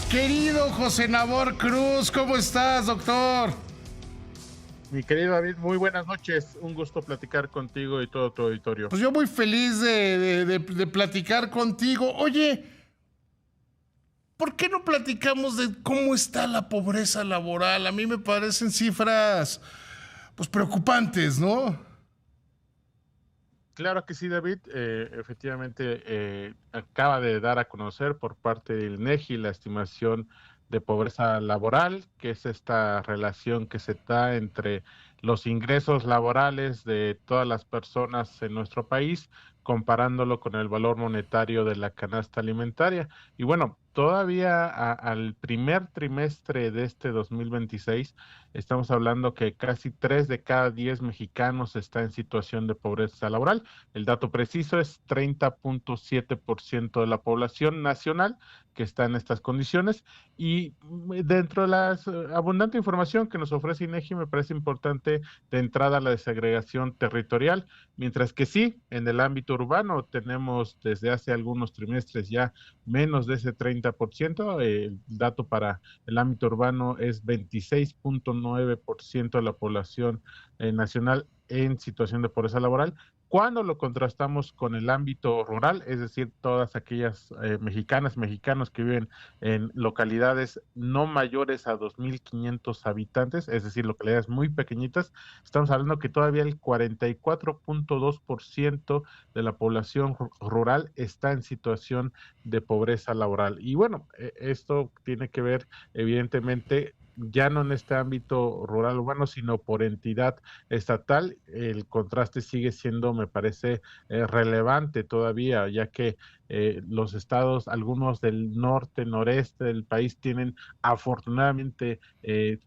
Querido José Nabor Cruz, ¿cómo estás, doctor? Mi querido David, muy buenas noches. Un gusto platicar contigo y todo tu auditorio. Pues yo muy feliz de platicar contigo. Oye, ¿por qué no platicamos de cómo está la pobreza laboral? A mí me parecen cifras, pues, preocupantes, ¿no? Claro que sí, David. Efectivamente, acaba de dar a conocer por parte del INEGI la estimación de pobreza laboral, que es esta relación que se da entre los ingresos laborales de todas las personas en nuestro país, comparándolo con el valor monetario de la canasta alimentaria. Y bueno, todavía al primer trimestre de este 2026, estamos hablando que casi 3 de cada 10 mexicanos está en situación de pobreza laboral. El dato preciso es 30.7% de la población nacional que está en estas condiciones, y dentro de la abundante información que nos ofrece INEGI, me parece importante de entrada la desagregación territorial, mientras que sí, en el ámbito urbano tenemos desde hace algunos trimestres ya menos de ese 30%. El dato para el ámbito urbano es 26.9% de la población nacional en situación de pobreza laboral. Cuando lo contrastamos con el ámbito rural, es decir, todas aquellas mexicanos que viven en localidades no mayores a 2.500 habitantes, es decir, localidades muy pequeñitas, estamos hablando que todavía el 44.2% de la población rural está en situación de pobreza laboral. Y bueno, esto tiene que ver evidentemente ya no en este ámbito rural urbano, sino por entidad estatal. El contraste sigue siendo, me parece, relevante todavía, ya que los estados, algunos del norte, noreste del país, tienen afortunadamente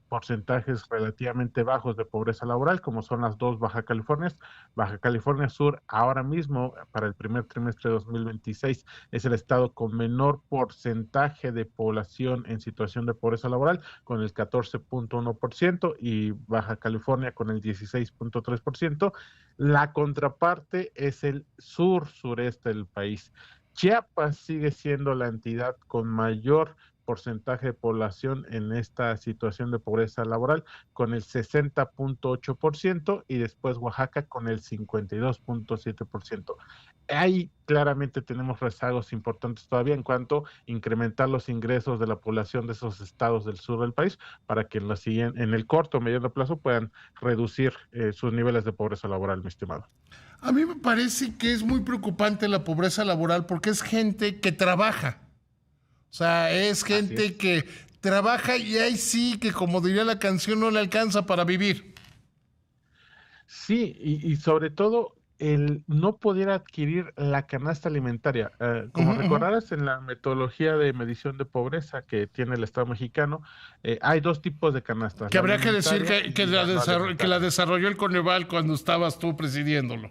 porcentajes relativamente bajos de pobreza laboral, como son las dos Baja Californias. Baja California Sur, ahora mismo, para el primer trimestre de 2026, es el estado con menor porcentaje de población en situación de pobreza laboral, con el 14.1%, y Baja California con el 16.3%. La contraparte es el sureste del país. Chiapas sigue siendo la entidad con mayor porcentaje de población en esta situación de pobreza laboral, con el 60.8%, y después Oaxaca con el 52.7%. Ahí claramente tenemos rezagos importantes todavía en cuanto a incrementar los ingresos de la población de esos estados del sur del país, para que en el corto o mediano plazo puedan reducir sus niveles de pobreza laboral, mi estimado. A mí me parece que es muy preocupante la pobreza laboral porque es gente que trabaja. O sea, es Así gente es. que trabaja y ahí sí que, como diría la canción, no le alcanza para vivir. Sí, y sobre todo el no poder adquirir la canasta alimentaria. Como Ujú, ujú. recordarás en la metodología de medición de pobreza que tiene el Estado mexicano, hay dos tipos de canastas, Que la habría que decir alimentaria y la no que la alimentaria. desarrolló el Coneval cuando estabas tú presidiéndolo.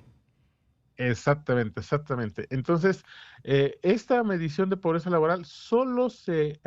Exactamente, exactamente. Entonces, esta medición de pobreza laboral solo se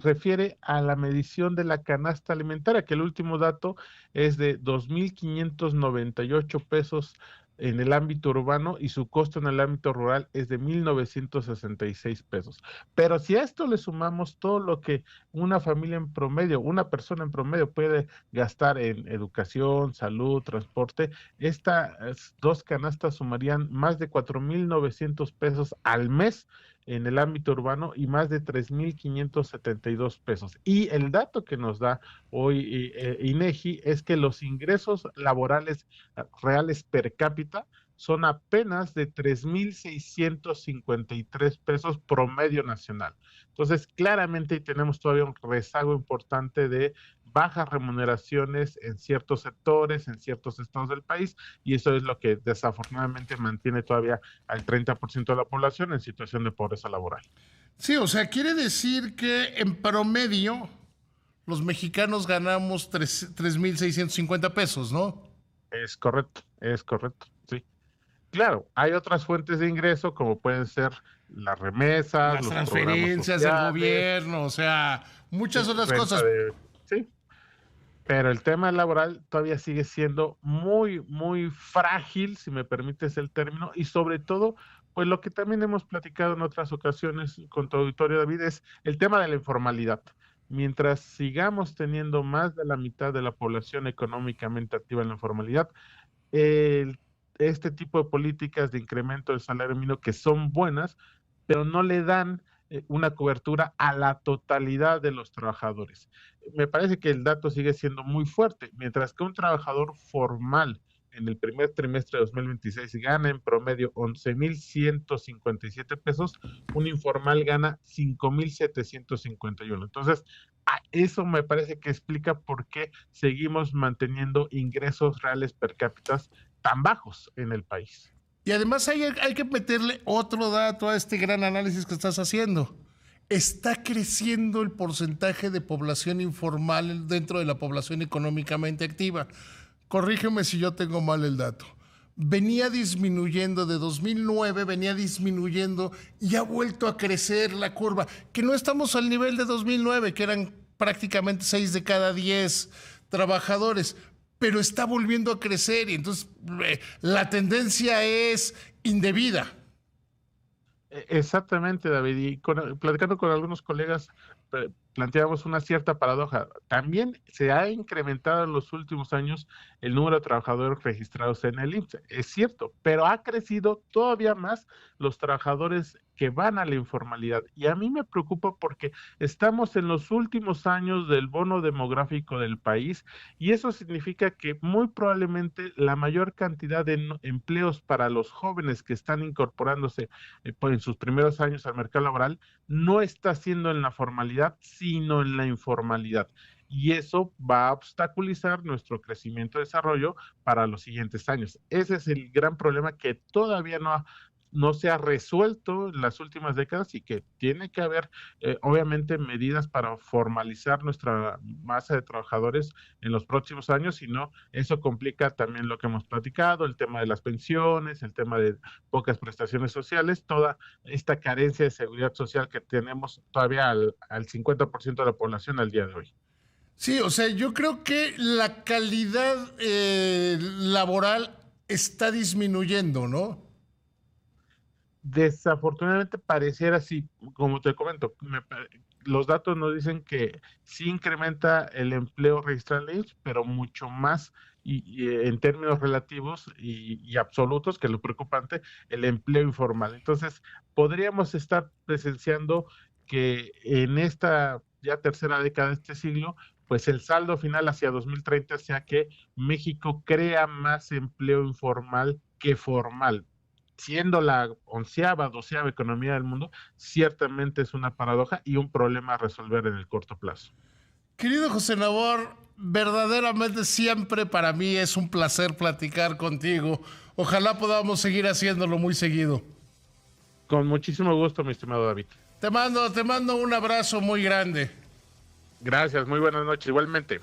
refiere a la medición de la canasta alimentaria, que el último dato es de 2.598 pesos en el ámbito urbano, y su costo en el ámbito rural es de 1.966 pesos. Pero si a esto le sumamos todo lo que una familia en promedio, una persona en promedio puede gastar en educación, salud, transporte, estas dos canastas sumarían más de 4.900 pesos al mes en el ámbito urbano, y más de 3.572 pesos. Y el dato que nos da hoy INEGI es que los ingresos laborales reales per cápita son apenas de 3.653 pesos promedio nacional. Entonces, claramente tenemos todavía un rezago importante de bajas remuneraciones en ciertos sectores, en ciertos estados del país, y eso es lo que desafortunadamente mantiene todavía al 30% de la población en situación de pobreza laboral. Sí, o sea, quiere decir que en promedio los mexicanos ganamos 3,650 pesos, ¿no? Es correcto, sí. Claro, hay otras fuentes de ingreso como pueden ser las remesas, Las los programas transferencias del sociales, gobierno, o sea, muchas otras renta cosas. de... Sí, pero el tema laboral todavía sigue siendo muy, muy frágil, si me permites el término, y sobre todo Pues lo que también hemos platicado en otras ocasiones con tu auditorio, David, es el tema de la informalidad. Mientras sigamos teniendo más de la mitad de la población económicamente activa en la informalidad, el- este tipo de políticas de incremento del salario mínimo que son buenas, pero no le dan una cobertura a la totalidad de los trabajadores. Me parece que el dato sigue siendo muy fuerte, mientras que un trabajador formal en el primer trimestre de 2026 gana en promedio 11,157 pesos, un informal gana 5,751. Entonces, eso me parece que explica por qué seguimos manteniendo ingresos reales per cápita tan bajos en el país. Y además hay que meterle otro dato a este gran análisis que estás haciendo. Está creciendo el porcentaje de población informal dentro de la población económicamente activa. Corrígeme si yo tengo mal el dato. Venía disminuyendo de 2009, venía disminuyendo y ha vuelto a crecer la curva, que no estamos al nivel de 2009, que eran prácticamente 6 de cada 10 trabajadores, pero está volviendo a crecer y entonces la tendencia es indebida. Exactamente, David. Y platicando con algunos colegas, planteamos una cierta paradoja. También se ha incrementado en los últimos años el número de trabajadores registrados en el IMSS. Es cierto, pero ha crecido todavía más los trabajadores que van a la informalidad. Y a mí me preocupa porque estamos en los últimos años del bono demográfico del país y eso significa que muy probablemente la mayor cantidad de empleos para los jóvenes que están incorporándose en sus primeros años al mercado laboral no está siendo en la formalidad, sino en la informalidad. Y eso va a obstaculizar nuestro crecimiento y desarrollo para los siguientes años. Ese es el gran problema que todavía no se ha resuelto en las últimas décadas y que tiene que haber, obviamente, medidas para formalizar nuestra masa de trabajadores en los próximos años, si no, eso complica también lo que hemos platicado, el tema de las pensiones, el tema de pocas prestaciones sociales, toda esta carencia de seguridad social que tenemos todavía al 50% de la población al día de hoy. Sí, o sea, yo creo que la calidad laboral está disminuyendo, ¿no? Desafortunadamente pareciera así, como te comento, los datos nos dicen que sí incrementa el empleo registrado en IMSS, pero mucho más y en términos relativos y absolutos, que es lo preocupante, el empleo informal. Entonces, podríamos estar presenciando que en esta ya tercera década de este siglo, pues el saldo final hacia 2030 sea que México crea más empleo informal que formal, siendo la 11ª, 12ª economía del mundo, ciertamente es una paradoja y un problema a resolver en el corto plazo. Querido José Nabor, verdaderamente siempre para mí es un placer platicar contigo. Ojalá podamos seguir haciéndolo muy seguido. Con muchísimo gusto, mi estimado David. Te mando un abrazo muy grande. Gracias, muy buenas noches, igualmente.